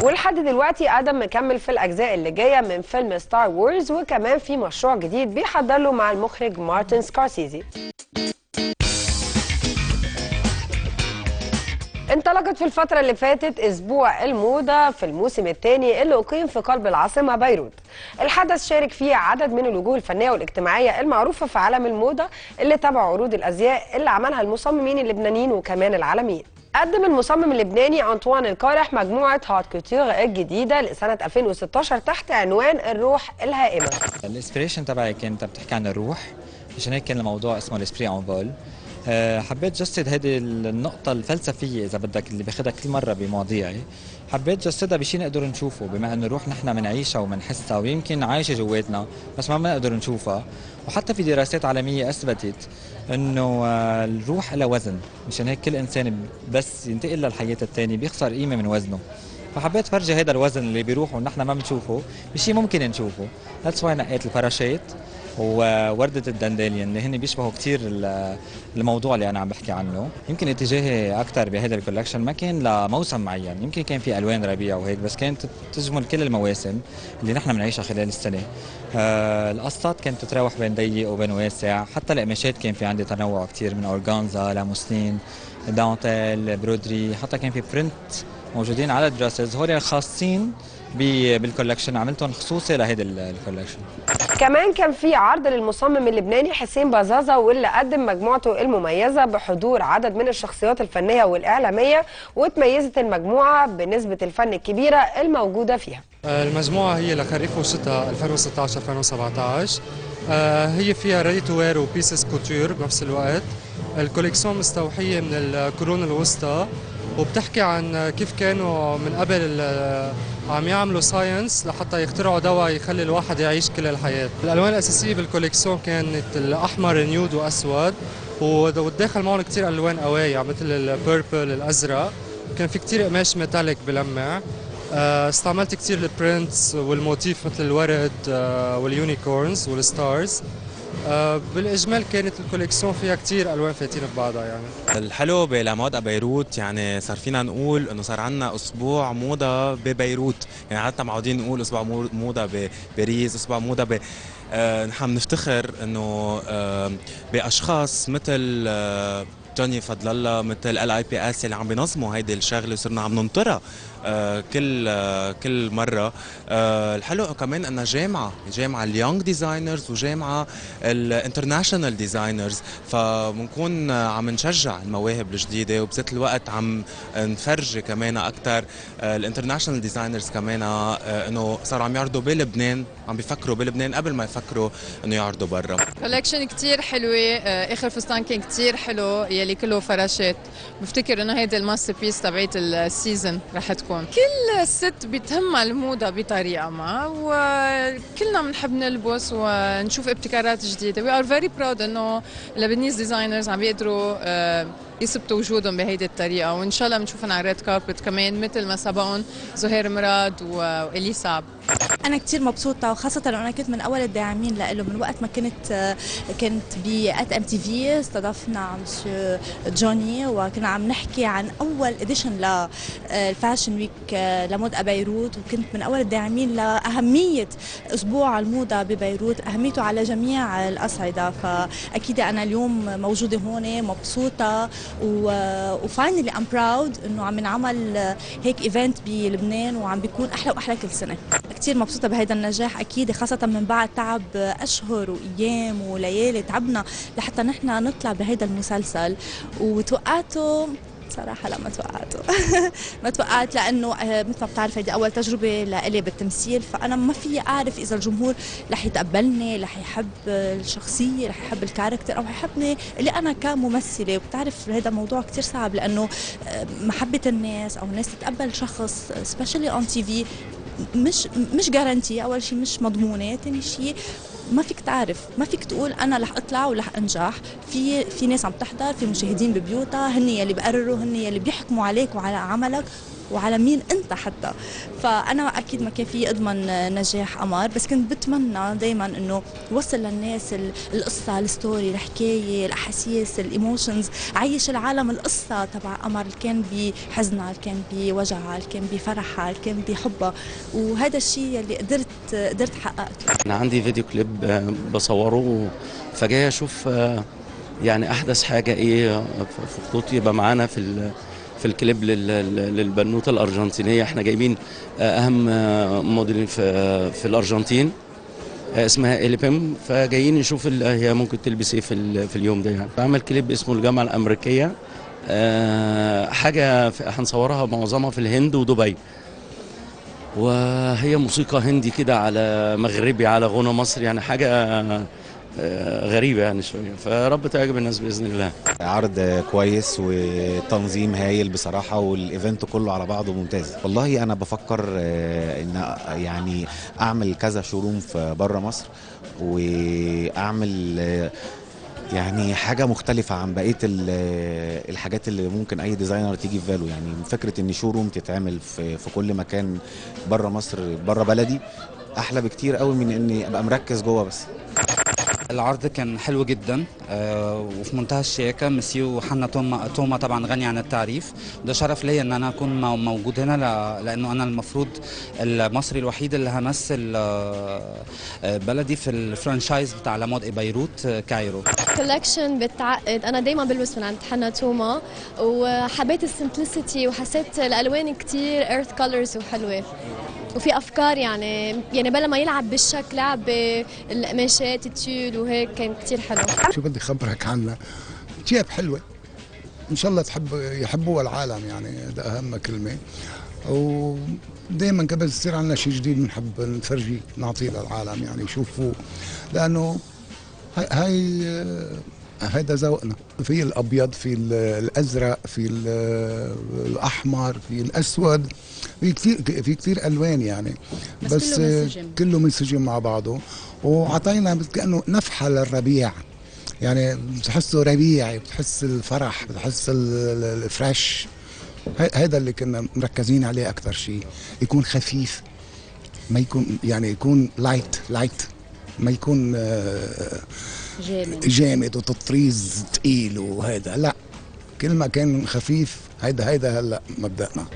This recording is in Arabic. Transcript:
ولحد دلوقتي ادم مكمل في الاجزاء اللي جايه من فيلم ستار وورز، وكمان في مشروع جديد بيحضر له مع المخرج مارتن سكورسيزي. انطلقت في الفترة اللي فاتت أسبوع الموضة في الموسم الثاني اللي أقيم في قلب العاصمة بيروت. الحدث شارك فيه عدد من الوجوه الفنية والاجتماعية المعروفة في عالم الموضة اللي تابعوا عروض الأزياء اللي عملها المصممين اللبنانيين وكمان العالميين. قدم المصمم اللبناني أنطوان القارح مجموعة هات كوتور الجديدة لسنة 2016 تحت عنوان الروح الهائمة. الانسبريشن تبعي كانت بتحكي عن الروح، عشان هيك كان الموضوع اسمه الاسبري اون فول. حبيت جسد هذه النقطة الفلسفية إذا بدك اللي باخدها كل مرة بمواضيعي، حبيت جسدها بشيء نقدر نشوفه، بما إنه الروح نحن بنعيشها وبنحسها ويمكن عايشة جواتنا بس ما بنقدر نشوفها. وحتى في دراسات عالمية أثبتت إنه الروح لها وزن، مشان هيك كل إنسان بس ينتقل للحياة الثانية بيخسر قيمة من وزنه. فحبيت فرجي هذا الوزن اللي بيروح ونحن ما بنشوفه بشيء ممكن نشوفه. That's why نقيت الباراشيت ووردة الدنداليون اللي هن بيشبهوا كثير الموضوع اللي انا عم بحكي عنه. يمكن اتجاهي اكثر بهذا الكولكشن ما كان لموسم معين، يمكن كان في الوان ربيع وهيك، بس كانت تشمل كل المواسم اللي نحن بنعيشها خلال السنه. القصات كانت تتراوح بين ضيق وبين واسع، حتى القماشات كان في عندي تنوع كثير من اورغانزا لموسلين دانتيل برودري، حتى كان في برنت موجودين على الدراسز هول الخاصين بالكولكشن، عملتهم خصوصي لهيدا الكولكشن. كمان كان في عرض للمصمم اللبناني حسين بزازة، واللي قدم مجموعته المميزة بحضور عدد من الشخصيات الفنية والإعلامية، وتميزت المجموعة بنسبة الفن الكبيرة الموجودة فيها. المجموعة هي لخريف وشتاء 2016-2017. هي فيها ريدي تو وير وبيسز كوتور بنفس الوقت. الكوليكسيون مستوحية من القرون الوسطى، وبتحكي عن كيف كانوا من قبل عم يعملوا ساينس لحتى يخترعوا دواء يخلي الواحد يعيش كل الحياة. الألوان الأساسية بالكوليكسيون كانت الأحمر نيود وأسود، والداخل معهم كتير ألوان قوايع مثل البيربل الأزرق. كان في كتير قماش ميتاليك بلمع. استعملت كتير البرنتس والموتيف مثل الورد واليونيكورنز والستارز. بالاجمال كانت الكوليكسيون فيها كتير الوان فاتين ببعضها. يعني الحلو بلامودا بيروت يعني صار فينا نقول انه صار عندنا اسبوع موضه ببيروت، يعني عاده معودين نقول اسبوع موضه بباريس، اسبوع موضه نحن بنفتخر انه باشخاص مثل جوني فضل الله، مثل LIPS اللي عم بينظموا هيدي الشغله وصرنا عم ننطرها كل مره. الحلو كمان انها جامعه اليونج ديزاينرز وجامعه الانترناشونال ديزاينرز، فبنكون عم نشجع المواهب الجديده، وبذات الوقت عم نفرجي كمان اكثر الانترناشونال ديزاينرز كمان انه صاروا عم يعرضوا بلبنان، عم بيفكروا بلبنان قبل ما يفكروا انه يعرضوا برا. كولكشن كثير حلوه. اخر فستان كان كثير حلو يلي كله فراشات. بفتكر انه هيدي الماستر بيس تبعت السيزون رح تكون. كل ست بتهمها الموضه بطريقه ما، وكلنا بنحب نلبس ونشوف ابتكارات جديده. وي ار فيري براود انه لبنيز ديزاينرز عم بيقدروا يثبتوا وجودهم بهيدي الطريقه، وان شاء الله بنشوفهم على الريد كاربت كمان مثل ما سبقهم زهير مراد واليساب. أنا كتير مبسوطة، وخاصة لو أنا كنت من أول الداعمين له من وقت ما كنت بأت MTV. استضفنا مسيو جوني وكنا عم نحكي عن أول إديشن للفاشن ويك لموضة بيروت، وكنت من أول الداعمين لأهمية أسبوع الموضة ببيروت، أهميته على جميع الأصعدة. فأكيد أنا اليوم موجودة هون مبسوطة، وفاينلي أم براود إنه عم نعمل هيك إيفنت بلبنان، وعم بيكون أحلى وأحلى كل سنة. كتير مبسوطة بهيدا النجاح، أكيد خاصة من بعد تعب أشهر وأيام وليالي تعبنا لحتى نحن نطلع بهيدا المسلسل. وتوقعته صراحة لا، ما توقعت لأنه مثل ما بتعرف هيدي أول تجربة لإلي بالتمثيل، فأنا ما في أعرف إذا الجمهور رح يتقبلني، رح يحب الشخصية، رح يحب الكاركتر، أو يحبني اللي أنا كممثلة. وبتعرف هذا الموضوع كتير صعب، لأنه محبة الناس أو الناس تتقبل شخص سبيشالي أون TV مش جارانتي. اول شيء مش مضمونه، ثاني شيء ما فيك تعرف، ما فيك تقول انا رح اطلع ورح انجح. في ناس عم تحضر، في مشاهدين ببيوتها، هن يلي بقرروا، هن يلي بيحكموا عليك وعلى عملك. وعلى مين انت حتى. فانا اكيد ما كان في اضمن نجاح قمر، بس كنت بتمنى دائما انه وصل للناس القصه، الستوري، الحكايه، الاحاسيس، الايموشنز، عيش العالم القصه تبع قمر اللي كان بحزنها، اللي كان بوجعها، اللي كان بفرحها، اللي كان بحبها. وهذا الشيء اللي قدرت حققته. انا عندي فيديو كليب بصوره، فجاي اشوف يعني احدث حاجه ايه في خطوط يبقى معانا في الكليب للبنوته الارجنتينيه. احنا جايبين اهم موديل في الارجنتين اسمها إليبيم، فجايين نشوف هي ممكن تلبس ايه في اليوم ده. يعني بعمل كليب اسمه الجامعه الامريكيه، حاجه هنصورها معظمها في الهند ودبي، وهي موسيقى هندي كده على مغربي على غنى مصري، يعني حاجه غريبه يعني شويه، فرب تعجب الناس باذن الله. عرض كويس وتنظيم هايل بصراحه، والايفنت كله على بعضه ممتاز. والله انا بفكر ان يعني اعمل كذا شوروم في بره مصر، واعمل يعني حاجه مختلفه عن بقيه الحاجات اللي ممكن اي ديزاينر تيجي في باله. يعني فكره ان شوروم تتعمل في كل مكان بره مصر، بره بلدي، احلى بكتير قوي من اني ابقى مركز جوه بس. العرض كان حلو جدا وفي منتهى الشياكه. مسيو حنا توما طبعا غني عن التعريف، ده شرف ليا ان انا اكون موجود هنا، لانه انا المفروض المصري الوحيد اللي همثل بلدي في الفرانشايز بتاع لامود بيروت كايرو. كولكشن بتعقد، انا دايما بلبس من عند حنا توما، وحبيت السمبلسيتي وحسيت الالوان كتير ايرث كولرز وحلوه، وفي افكار يعني بلا ما يلعب بالشكل لعب بالقماشات التيول وهيك، كان كتير حلو. شو بدي خبرك عنها، جيب حلوه ان شاء الله يحبوها العالم، يعني هذا اهم كلمه. ودائما قبل يصير عندنا شيء جديد بنحب نفرجيه نعطيه للعالم يعني يشوفوه، لانه هيدا ذوقنا. في الابيض، في الازرق، في الاحمر، في الاسود، في كثير الوان يعني، بس كله منسجم مع بعضه. وعطينا كانه نفحه للربيع، يعني بتحسه ربيعي، بتحس الفرح، بتحس الفريش. هذا اللي كنا مركزين عليه اكثر شيء، يكون خفيف، ما يكون يعني يكون لايت، ما يكون جامد وتطريز ثقيل وهذا، لا، كل ما كان خفيف. هيدا هلا مبدأنا.